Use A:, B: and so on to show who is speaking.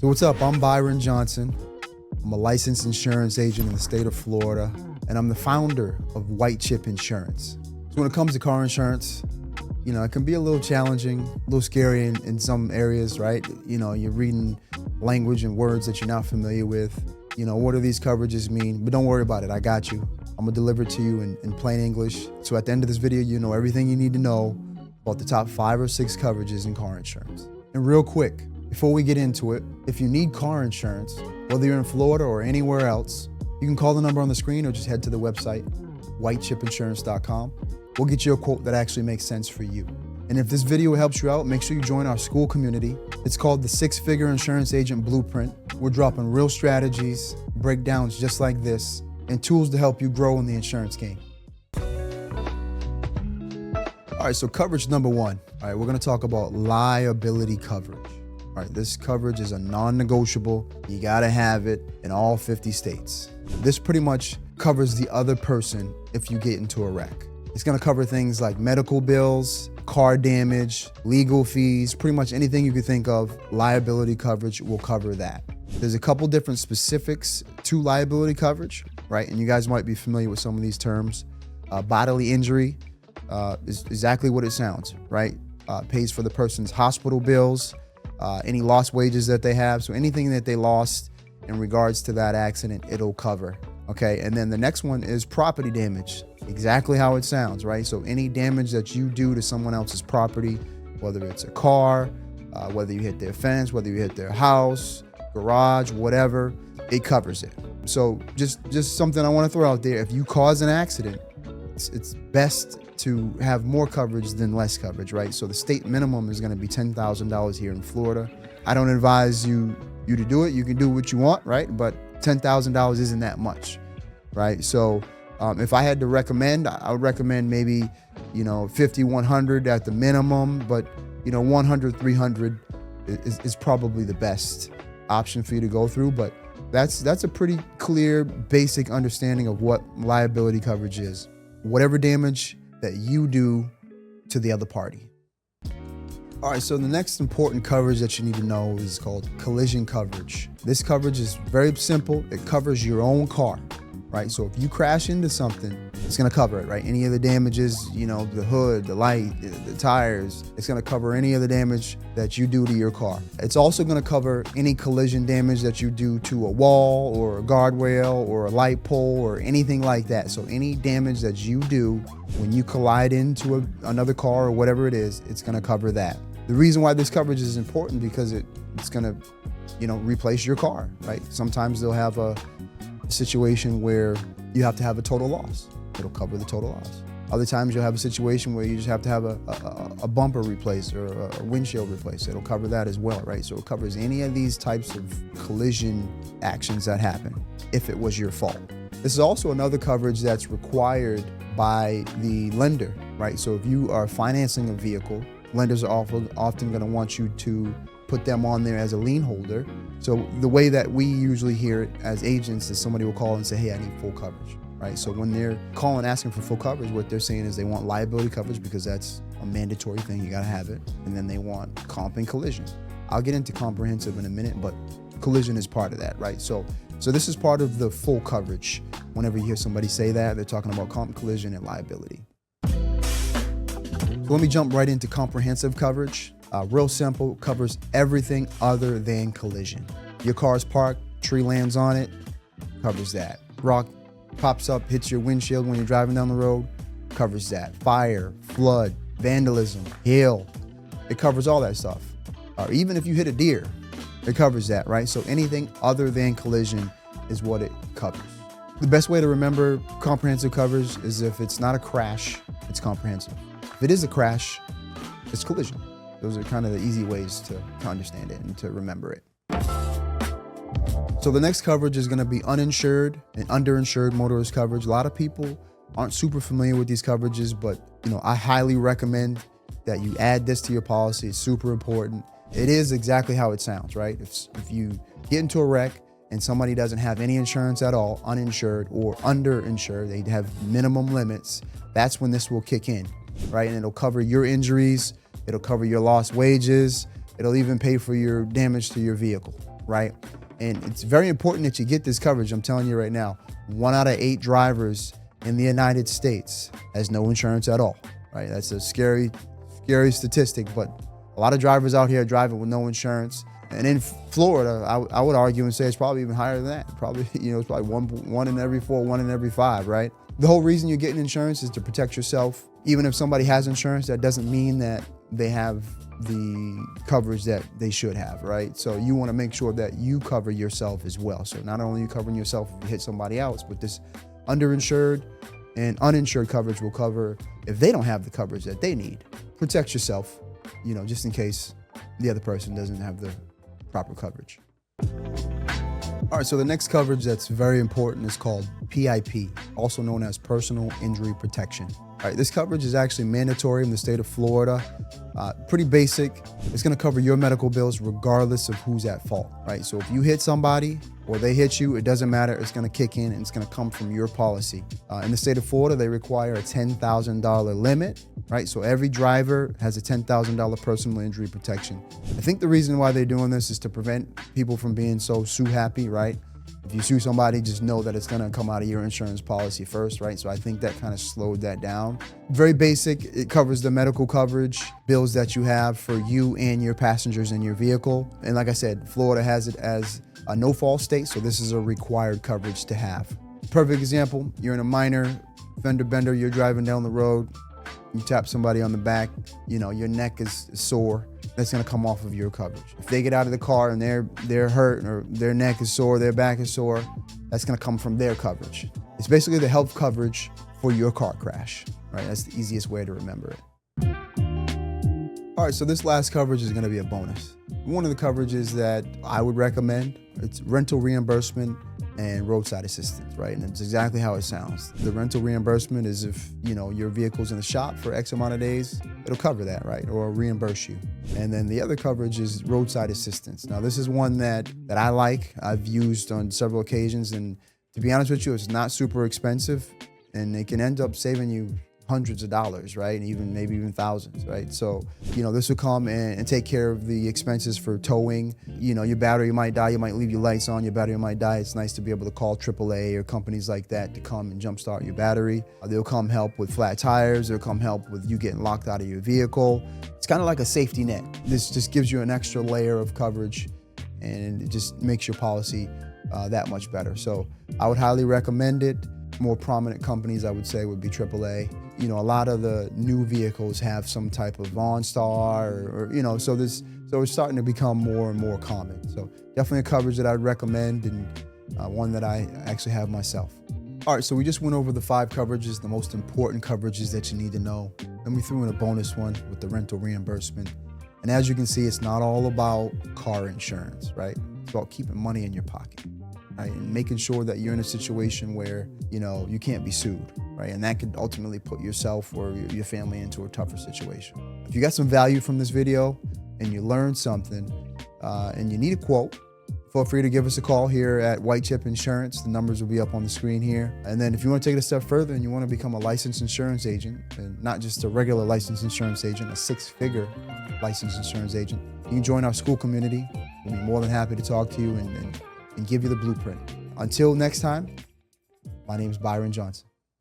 A: So what's up? I'm Byron Johnson. I'm a licensed insurance agent in the state of Florida, and I'm the founder of White Chip Insurance. So when it comes to car insurance, it can be a little challenging, a little scary in some areas, right? You're reading language and words that you're not familiar with. What do these coverages mean? But don't worry about it, I got you. I'm gonna deliver it to you in plain English. So at the end of this video, you know everything you need to know about the top 5 or 6 coverages in car insurance. And real quick, before we get into it, if you need car insurance, whether you're in Florida or anywhere else, you can call the number on the screen or just head to the website, whitechipinsurance.com. We'll get you a quote that actually makes sense for you. And if this video helps you out, make sure you join our school community. It's called the 6-Figure Insurance Agent Blueprint. We're dropping real strategies, breakdowns just like this, and tools to help you grow in the insurance game. All right, so coverage number 1. All right, we're gonna talk about liability coverage. All right, this coverage is a non-negotiable. You gotta have it in all 50 states. This pretty much covers the other person if you get into a wreck. It's gonna cover things like medical bills, car damage, legal fees, pretty much anything you could think of. Liability coverage will cover that. There's a couple different specifics to liability coverage, right? And you guys might be familiar with some of these terms. Bodily injury is exactly what it sounds, right? Pays for the person's hospital bills, any lost wages that they have. So anything that they lost in regards to that accident, it'll cover. Okay, and then the next one is property damage. Exactly how it sounds, right? So any damage that you do to someone else's property, whether it's a car, whether you hit their fence, whether you hit their house, garage, whatever, it covers it. So just something I want to throw out there. If you cause an accident, it's best to have more coverage than less coverage, right? So the state minimum is going to be $10,000 here in Florida. I don't advise you to do it. You can do what you want, right? But $10,000 isn't that much, right? So if I had to recommend, I would recommend maybe, 50, 100 at the minimum, but 100, 300 is probably the best option for you to go through. But that's a pretty clear, basic understanding of what liability coverage is. Whatever damage that you do to the other party. All right, so the next important coverage that you need to know is called collision coverage. This coverage is very simple. It covers your own car, right? So if you crash into something, it's gonna cover it, right? Any of the damages, the hood, the light, the tires, it's gonna cover any of the damage that you do to your car. It's also gonna cover any collision damage that you do to a wall or a guardrail or a light pole or anything like that. So any damage that you do when you collide into another car or whatever it is, it's gonna cover that. The reason why this coverage is important because it's gonna, replace your car, right? Sometimes they'll have a situation where you have to have a total loss. It'll cover the total loss. Other times you'll have a situation where you just have to have a bumper replaced or a windshield replaced. It'll cover that as well, right? So it covers any of these types of collision actions that happen if it was your fault. This is also another coverage that's required by the lender, right? So if you are financing a vehicle, lenders are often going to want you to put them on there as a lien holder. So the way that we usually hear it as agents is somebody will call and say, hey, I need full coverage, right? So when they're calling asking for full coverage, what they're saying is they want liability coverage because that's a mandatory thing, you got to have it. And then they want comp and collision. I'll get into comprehensive in a minute, but collision is part of that, right? So this is part of the full coverage. Whenever you hear somebody say that, they're talking about comp, collision, and liability. So let me jump right into comprehensive coverage. Real simple, covers everything other than collision. Your car's parked, tree lands on it, covers that. Rock pops up, hits your windshield when you're driving down the road, covers that. Fire, flood, vandalism, hail, it covers all that stuff. Even if you hit a deer, it covers that, right? So anything other than collision is what it covers. The best way to remember comprehensive coverage is if it's not a crash, it's comprehensive. If it is a crash, it's collision. Those are kind of the easy ways to understand it and to remember it. So the next coverage is going to be uninsured and underinsured motorist coverage. A lot of people aren't super familiar with these coverages, but I highly recommend that you add this to your policy. It's super important. It is exactly how it sounds, right? If you get into a wreck and somebody doesn't have any insurance at all, uninsured or underinsured, they have minimum limits, that's when this will kick in, right? And it'll cover your injuries, it'll cover your lost wages, it'll even pay for your damage to your vehicle. right? And it's very important that you get this coverage. I'm telling you right now, 1 out of 8 drivers in the United States has no insurance at all, right? That's a scary statistic, but a lot of drivers out here are driving with no insurance. And in Florida, I would argue and say it's probably even higher than that. Probably, it's probably one in every 4, 1 in every 5, right? The whole reason you're getting insurance is to protect yourself. Even if somebody has insurance, that doesn't mean that they have the coverage that they should have, right? So you want to make sure that you cover yourself as well. So not only are you covering yourself if you hit somebody else, but this underinsured and uninsured coverage will cover if they don't have the coverage that they need. Protect yourself, just in case the other person doesn't have the proper coverage. All right, so the next coverage that's very important is called PIP, also known as Personal Injury Protection. All right, this coverage is actually mandatory in the state of Florida. Pretty basic. It's gonna cover your medical bills regardless of who's at fault, right? So if you hit somebody or they hit you, it doesn't matter, it's gonna kick in and it's gonna come from your policy. In the state of Florida, they require a $10,000 limit, right? So every driver has a $10,000 personal injury protection. I think the reason why they're doing this is to prevent people from being so sue happy, right? If you sue somebody, just know that it's gonna come out of your insurance policy first, right? So I think that kind of slowed that down. Very basic, it covers the medical coverage, bills that you have for you and your passengers in your vehicle. And like I said, Florida has it as a no-fault state, so this is a required coverage to have. Perfect example, you're in a minor fender bender, you're driving down the road, you tap somebody on the back, your neck is sore, that's gonna come off of your coverage. If they get out of the car and they're hurt or their neck is sore, their back is sore, that's gonna come from their coverage. It's basically the health coverage for your car crash, right? That's the easiest way to remember it. All right, so this last coverage is gonna be a bonus. One of the coverages that I would recommend, it's rental reimbursement and roadside assistance, right? And it's exactly how it sounds. The rental reimbursement is if, your vehicle's in the shop for X amount of days, it'll cover that, right? Or reimburse you. And then the other coverage is roadside assistance. Now, this is one that I like. I've used on several occasions, and to be honest with you, it's not super expensive, and it can end up saving you hundreds of dollars, right? And maybe even thousands, right? So, this will come and take care of the expenses for towing. Your battery might die, you might leave your lights on, your battery might die. It's nice to be able to call AAA or companies like that to come and jumpstart your battery. They'll come help with flat tires, they'll come help with you getting locked out of your vehicle. It's kind of like a safety net. This just gives you an extra layer of coverage, and it just makes your policy that much better. So I would highly recommend it. More prominent companies, I would say, would be AAA. A lot of the new vehicles have some type of OnStar or so it's starting to become more and more common. So definitely a coverage that I'd recommend, and one that I actually have myself. All right, so we just went over the 5 coverages, the most important coverages that you need to know. Then we threw in a bonus one with the rental reimbursement. And as you can see, it's not all about car insurance, right? It's about keeping money in your pocket, right? And making sure that you're in a situation where, you can't be sued, right? And that could ultimately put yourself or your family into a tougher situation. If you got some value from this video and you learned something and you need a quote, feel free to give us a call here at White Chip Insurance. The numbers will be up on the screen here. And then if you want to take it a step further and you want to become a licensed insurance agent, and not just a regular licensed insurance agent, a 6-figure licensed insurance agent, you can join our school community. We'll be more than happy to talk to you and give you the blueprint. Until next time, my name is Byron Johnson.